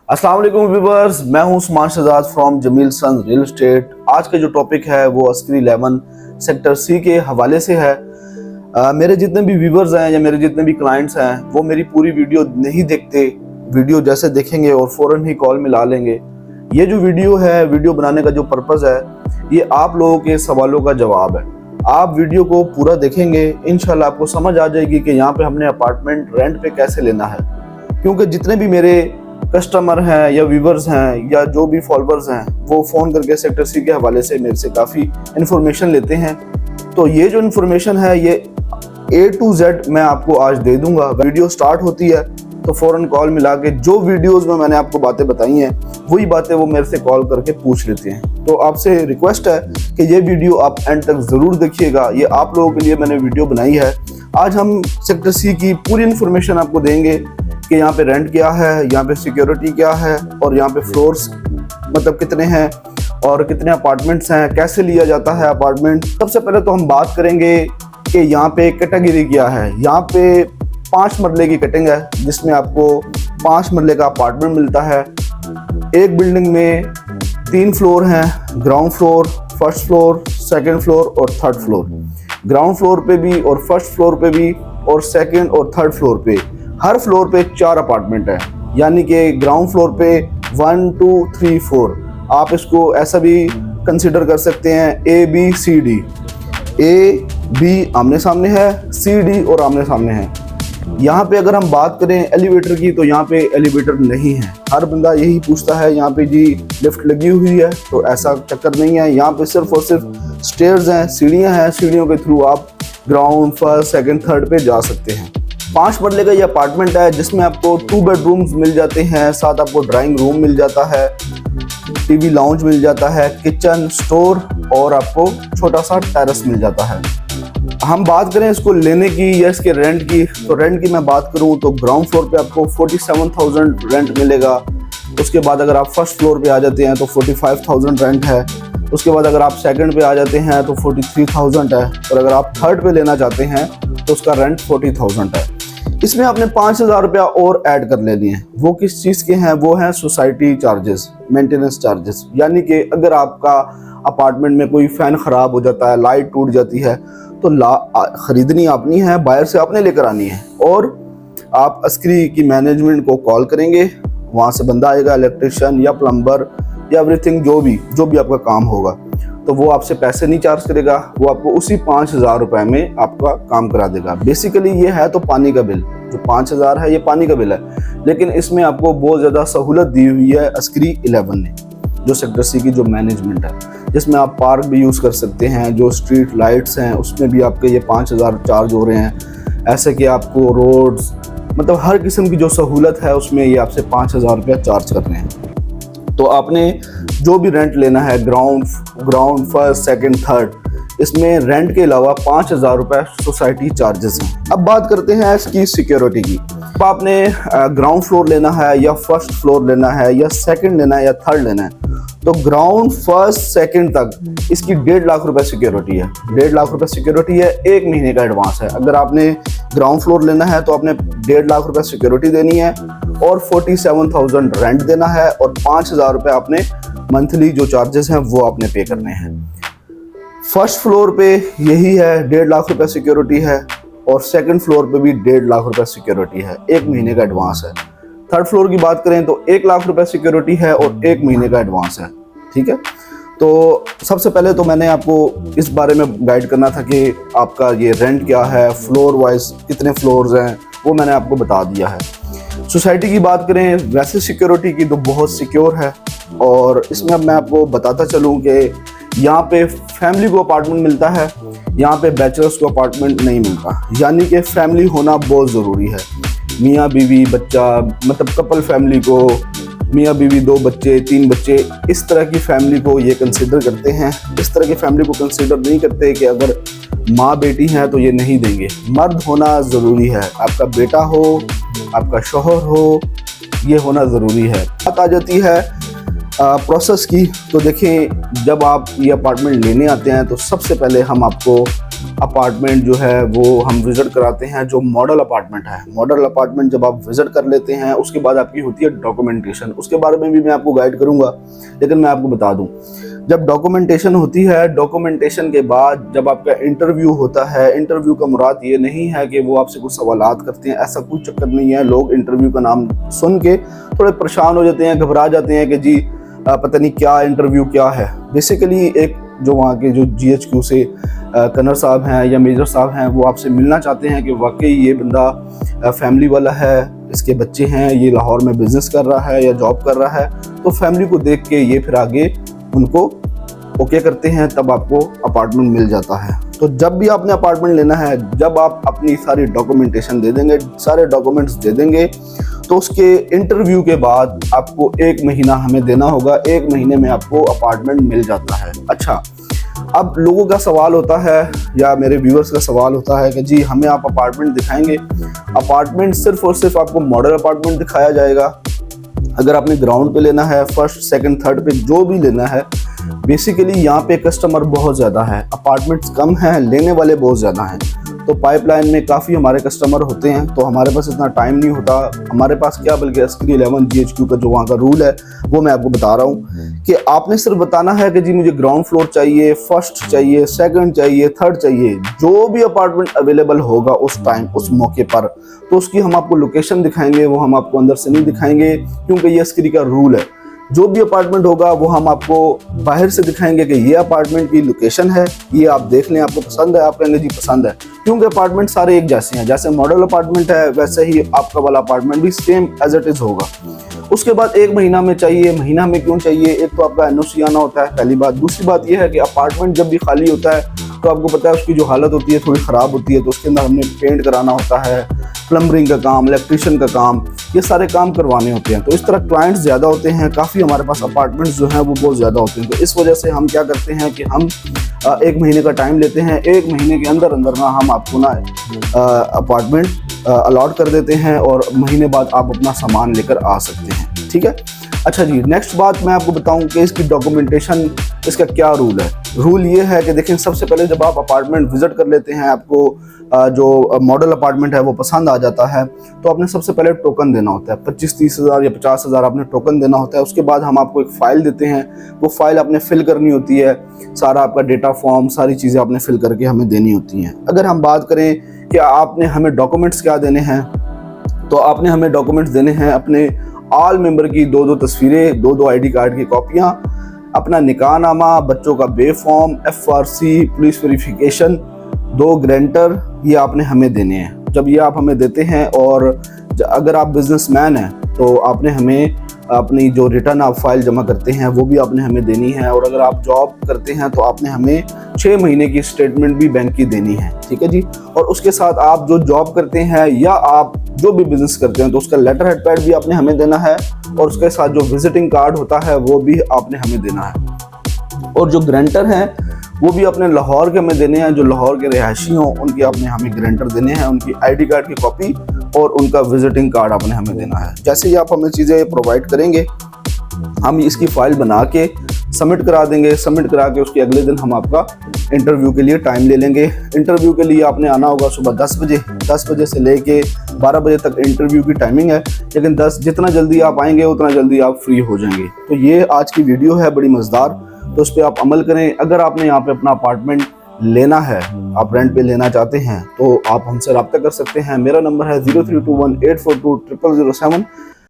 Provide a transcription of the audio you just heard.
अस्सलाम वालेकुम व्यूअर्स, मैं हूं Usman Shahzad from Jameel sons real estate. आज का जो टॉपिक है वो अस्करी 11 सेक्टर सी के हवाले से है। मेरे जितने भी व्यूअर्स हैं या मेरे जितने भी क्लाइंट्स हैं वो मेरी पूरी वीडियो नहीं देखते, वीडियो जैसे देखेंगे और फ़ौरन ही कॉल मिला लेंगे। ये जो वीडियो है, वीडियो बनाने का जो पर्पज़ है, ये आप लोगों के सवालों का जवाब है। आप वीडियो को पूरा देखेंगे, इंशाल्लाह आपको समझ आ जाएगी कि यहाँ पे हमने अपार्टमेंट रेंट पे कैसे लेना है। क्योंकि जितने भी मेरे कस्टमर हैं या व्यूवर्स हैं या जो भी फॉलोअर्स हैं वो फ़ोन करके सेक्टर सी के हवाले से मेरे से काफ़ी इन्फॉर्मेशन लेते हैं। तो ये जो इन्फॉर्मेशन है ये A to Z मैं आपको आज दे दूंगा। वीडियो स्टार्ट होती है तो फ़ौरन कॉल मिला के जो वीडियोस में मैंने आपको बातें बताई हैं वही बातें वो मेरे से कॉल करके पूछ लेते हैं। तो आपसे रिक्वेस्ट है कि ये वीडियो आप एंड तक ज़रूर देखिएगा। ये आप लोगों के लिए मैंने वीडियो बनाई है। आज हम सेक्टर सी की पूरी इन्फॉर्मेशन आपको देंगे कि यहाँ पे रेंट क्या है, यहाँ पे सिक्योरिटी क्या है और यहाँ पे फ्लोर्स मतलब कितने हैं और कितने अपार्टमेंट्स हैं, कैसे लिया जाता है अपार्टमेंट। सबसे पहले तो हम बात करेंगे कि यहाँ पे कैटेगरी क्या है। यहाँ पे 5 मरले की कटिंग है जिसमें आपको 5 मरले का अपार्टमेंट मिलता है। एक बिल्डिंग में 3 फ्लोर हैं, ground floor, first floor, second floor और थर्ड फ्लोर। ग्राउंड फ्लोर पे भी और फर्स्ट फ्लोर पे भी और सेकेंड और थर्ड फ्लोर पे हर फ्लोर पे 4 अपार्टमेंट है। यानी कि ग्राउंड फ्लोर पे 1 2 3 4 आप इसको ऐसा भी कंसिडर कर सकते हैं ABCD। A B आमने सामने है, CD और आमने सामने है। यहाँ पे अगर हम बात करें एलिवेटर की तो यहाँ पे एलिवेटर नहीं है। हर बंदा यही पूछता है यहाँ पे जी लिफ्ट लगी हुई है, तो ऐसा चक्कर नहीं है। यहाँ पे सिर्फ और सिर्फ स्टेयर्स हैं, सीढ़ियाँ हैं, सीढ़ियों के थ्रू आप ग्राउंड, फर्स्ट, सेकंड, थर्ड पे जा सकते हैं। 5 मरले का ये अपार्टमेंट है जिसमें आपको 2 बेडरूम्स मिल जाते हैं, साथ आपको ड्राइंग रूम मिल जाता है, टीवी लाउंज मिल जाता है, किचन, स्टोर और आपको छोटा सा टेरेस मिल जाता है। हम बात करें इसको लेने की या इसके रेंट की, तो रेंट की मैं बात करूं तो ग्राउंड फ्लोर पे आपको 47,000 रेंट मिलेगा। उसके बाद अगर आप फर्स्ट फ्लोर पे आ जाते हैं तो 45,000 रेंट है। उसके बाद अगर आप सेकंड पे आ जाते हैं तो 43,000 है। और अगर आप थर्ड पे लेना चाहते हैं तो उसका रेंट 40,000 है। इसमें आपने 5,000 रुपया और ऐड कर लेने हैं। वो किस चीज़ के हैं? वो हैं सोसाइटी चार्जेस, मेंटेनेंस चार्जेस। यानी कि अगर आपका अपार्टमेंट में कोई फ़ैन ख़राब हो जाता है, लाइट टूट जाती है तो ख़रीदनी आपनी है, बाहर से आपने लेकर आनी है। और आप अस्करी की मैनेजमेंट को कॉल करेंगे, वहाँ से बंदा आएगा, इलेक्ट्रिशियन या प्लम्बर या एवरीथिंग जो भी आपका काम होगा, तो वो आपसे पैसे नहीं चार्ज करेगा, वो आपको उसी 5,000 रुपये में आपका काम करा देगा। बेसिकली ये है तो पानी का बिल, जो 5,000 है ये पानी का बिल है। लेकिन इसमें आपको बहुत ज़्यादा सहूलत दी हुई है अस्करी 11 ने, जो सेक्टर सी की जो मैनेजमेंट है, जिसमें आप पार्क भी यूज़ कर सकते हैं, जो स्ट्रीट लाइट्स हैं उसमें भी आपके ये 5,000 चार्ज हो रहे हैं। ऐसे कि आपको रोड्स मतलब हर किस्म की जो सहूलत है उसमें ये आपसे 5,000 रुपया चार्ज कर रहे हैं। तो आपने जो भी रेंट लेना है, ग्राउंड फर्स्ट, सेकंड, थर्ड, इसमें रेंट के अलावा 5,000 रुपये सोसाइटी चार्जेस हैं। अब बात करते हैं इसकी सिक्योरिटी की। अब आपने ग्राउंड फ्लोर लेना है या फर्स्ट फ्लोर लेना है या सेकंड लेना है या थर्ड लेना है, तो ग्राउंड, फर्स्ट, सेकंड तक इसकी 1.5 लाख रुपए सिक्योरिटी है। 1.5 लाख रुपए सिक्योरिटी है, 1 महीने का एडवांस है। अगर आपने ग्राउंड फ्लोर लेना है तो आपने 1.5 लाख रुपए सिक्योरिटी देनी है और 47,000 रेंट देना है और 5,000 रुपये आपने मंथली जो चार्जेस हैं वो आपने पे करने हैं। फर्स्ट फ्लोर पे यही है, 1.5 लाख रुपए सिक्योरिटी है और सेकंड फ्लोर पे भी 1.5 लाख रुपए सिक्योरिटी है, 1 महीने का एडवांस है। थर्ड फ्लोर की बात करें तो 1 लाख रुपए सिक्योरिटी है और 1 महीने का एडवांस है। ठीक है, तो सबसे पहले तो मैंने आपको इस बारे में गाइड करना था कि आपका ये रेंट क्या है, फ्लोर वाइज कितने फ्लोर्स हैं, वो मैंने आपको बता दिया है। सोसाइटी की बात करें, वैसे सिक्योरिटी की तो बहुत सिक्योर है। और इसमें अब मैं आपको बताता चलूँ कि यहाँ पे फैमिली को अपार्टमेंट मिलता है, यहाँ पे बैचलर्स को अपार्टमेंट नहीं मिलता। यानी कि फैमिली होना बहुत ज़रूरी है। मियाँ बीवी बच्चा मतलब कपल फैमिली को, मियाँ बीवी 2 बच्चे 3 बच्चे, इस तरह की फैमिली को ये कंसिडर करते हैं। इस तरह की फैमिली को कंसिडर नहीं करते कि अगर माँ बेटी हैं तो ये नहीं देंगे। मर्द होना ज़रूरी है, आपका बेटा हो, आपका शौहर हो, ये होना ज़रूरी है। बात आ जाती है प्रोसेस की, तो देखें जब आप ये अपार्टमेंट लेने आते हैं तो सबसे पहले हम आपको अपार्टमेंट जो है वो हम विज़िट कराते हैं, जो मॉडल अपार्टमेंट है। मॉडल अपार्टमेंट जब आप विज़िट कर लेते हैं उसके बाद आपकी होती है डॉक्यूमेंटेशन। उसके बारे में भी मैं आपको गाइड करूँगा, लेकिन मैं आपको बता दूँ, जब डॉक्यूमेंटेशन होती है, डॉक्यूमेंटेशन के बाद जब आपका इंटरव्यू होता है, इंटरव्यू का मुराद ये नहीं है कि वो आपसे कुछ सवालात करते हैं, ऐसा कोई चक्कर नहीं है। लोग इंटरव्यू का नाम सुन के थोड़े परेशान हो जाते हैं, घबरा जाते हैं कि जी पता नहीं क्या इंटरव्यू क्या है। बेसिकली एक जो वहाँ के जो GHQ से कनर साहब हैं या मेजर साहब हैं, वो आपसे मिलना चाहते हैं कि वाकई ये बंदा फैमिली वाला है, इसके बच्चे हैं, ये लाहौर में बिज़नेस कर रहा है या जॉब कर रहा है। तो फैमिली को देख के ये फिर आगे उनको ओके करते हैं, तब आपको अपार्टमेंट मिल जाता है। तो जब भी आपने अपार्टमेंट लेना है, जब आप अपनी सारी डॉक्यूमेंटेशन दे देंगे, सारे डॉक्यूमेंट्स दे देंगे, तो उसके इंटरव्यू के बाद आपको 1 महीना हमें देना होगा। 1 महीने में आपको अपार्टमेंट मिल जाता है। अच्छा, अब लोगों का सवाल होता है या मेरे व्यूअर्स का सवाल होता है कि जी हमें आप अपार्टमेंट दिखाएंगे। अपार्टमेंट सिर्फ और सिर्फ आपको मॉडल अपार्टमेंट दिखाया जाएगा। अगर आपने ग्राउंड पे लेना है, फर्स्ट सेकंड थर्ड पे जो भी लेना है, बेसिकली यहाँ पे कस्टमर बहुत ज़्यादा है, अपार्टमेंट्स कम हैं, लेने वाले बहुत ज़्यादा हैं। तो पाइपलाइन में काफ़ी हमारे कस्टमर होते हैं, तो हमारे पास इतना टाइम नहीं होता। हमारे पास क्या, बल्कि अस्करी 11 GHQ का जो वहाँ का रूल है वो मैं आपको बता रहा हूँ कि आपने सिर्फ बताना है कि जी मुझे ग्राउंड फ्लोर चाहिए, फर्स्ट चाहिए, सेकंड चाहिए, थर्ड चाहिए, जो भी अपार्टमेंट अवेलेबल होगा उस टाइम उस मौके पर, तो उसकी हम आपको लोकेशन दिखाएंगे, वो हम आपको अंदर से नहीं दिखाएंगे, क्योंकि ये अस्करी का रूल है। जो भी अपार्टमेंट होगा वो हम आपको बाहर से दिखाएंगे कि ये अपार्टमेंट की लोकेशन है, ये आप देख लें, आपको पसंद है, आप कहेंगे जी पसंद है, क्योंकि अपार्टमेंट सारे एक जैसे हैं। जैसे मॉडल अपार्टमेंट है वैसे ही आपका वाला अपार्टमेंट भी सेम एज इट इज होगा। उसके बाद 1 महीना में चाहिए। महीना में क्यों चाहिए? एक तो आपका NOC आना होता है, पहली बात। दूसरी बात यह है कि अपार्टमेंट जब भी खाली होता है तो आपको पता है उसकी जो हालत होती है थोड़ी ख़राब होती है, तो उसके अंदर हमने पेंट कराना होता है, प्लम्बरिंग का काम, इलेक्ट्रिशियन का काम, ये सारे काम करवाने होते हैं। तो इस तरह क्लाइंट्स ज़्यादा होते हैं, काफ़ी हमारे पास अपार्टमेंट्स जो हैं वो बहुत ज़्यादा होते हैं। तो इस वजह से हम क्या करते हैं कि हम 1 महीने का टाइम लेते हैं। 1 महीने के अंदर अंदर ना हम आपको ना अपार्टमेंट अलॉट कर देते हैं और महीने बाद आप अपना सामान लेकर आ सकते हैं। ठीक है। अच्छा जी, नेक्स्ट बात मैं आपको बताऊं कि इसकी डॉक्यूमेंटेशन, इसका क्या रूल है। रूल ये है कि देखें, सबसे पहले जब आप अपार्टमेंट विजिट कर लेते हैं, आपको जो मॉडल अपार्टमेंट है वो पसंद आ जाता है, तो आपने सबसे पहले टोकन देना होता है। 25-30 हज़ार या 50 हज़ार आपने टोकन देना होता है। उसके बाद हम आपको एक फ़ाइल देते हैं, वो फाइल आपने फिल करनी होती है, सारा आपका डेटा फॉर्म, सारी चीज़ें आपने फिल करके हमें देनी होती हैं। अगर हम बात करें कि आपने हमें डॉक्यूमेंट्स क्या देने हैं, तो आपने हमें डॉक्यूमेंट्स देने हैं अपने ऑल मेंबर की 2-2 तस्वीरें, 2-2 ID कार्ड की कॉपियाँ, अपना निकाहनामा, बच्चों का बे फॉर्म, FRC, पुलिस वेरिफिकेशन, 2 ग्रेंटर, ये आपने हमें देने हैं। जब ये आप हमें देते हैं, और अगर आप बिजनेसमैन हैं तो आपने हमें अपनी जो रिटर्न आप फाइल जमा करते हैं वो भी आपने हमें देनी है, और अगर आप जॉब करते हैं तो आपने हमें 6 महीने की स्टेटमेंट भी बैंक की देनी है। ठीक है जी। और उसके साथ आप जो जॉब करते हैं या आप जो भी बिजनेस करते हैं तो उसका लेटर हेड पैड भी आपने हमें देना है, और उसके साथ जो विजिटिंग कार्ड होता है वो भी आपने हमें देना है। और जो ग्रेंटर हैं वो भी अपने लाहौर के हमें देने हैं, जो लाहौर के रिहायशी हों उनकी आपने हमें ग्रेंटर देने हैं, उनकी ID कार्ड की कॉपी और उनका विजिटिंग कार्ड आपने हमें देना है। जैसे ही आप हमें चीज़ें प्रोवाइड करेंगे, हम इसकी फ़ाइल बना के सबमिट करा देंगे। सबमिट करा के उसके अगले दिन हम आपका इंटरव्यू के लिए टाइम ले लेंगे। इंटरव्यू के लिए आपने आना होगा सुबह 10 बजे। 10 बजे से लेके 12 बजे तक इंटरव्यू की टाइमिंग है, लेकिन जितना जल्दी आप आएंगे उतना जल्दी आप फ्री हो जाएंगे। तो ये आज की वीडियो है बड़ी मज़ेदार, तो उस पर आप अमल करें। अगर आपने यहाँ पे अपना अपार्टमेंट लेना है, आप रेंट पे लेना चाहते हैं, तो आप हमसे रब्ता कर सकते हैं। मेरा नंबर है 0321842007।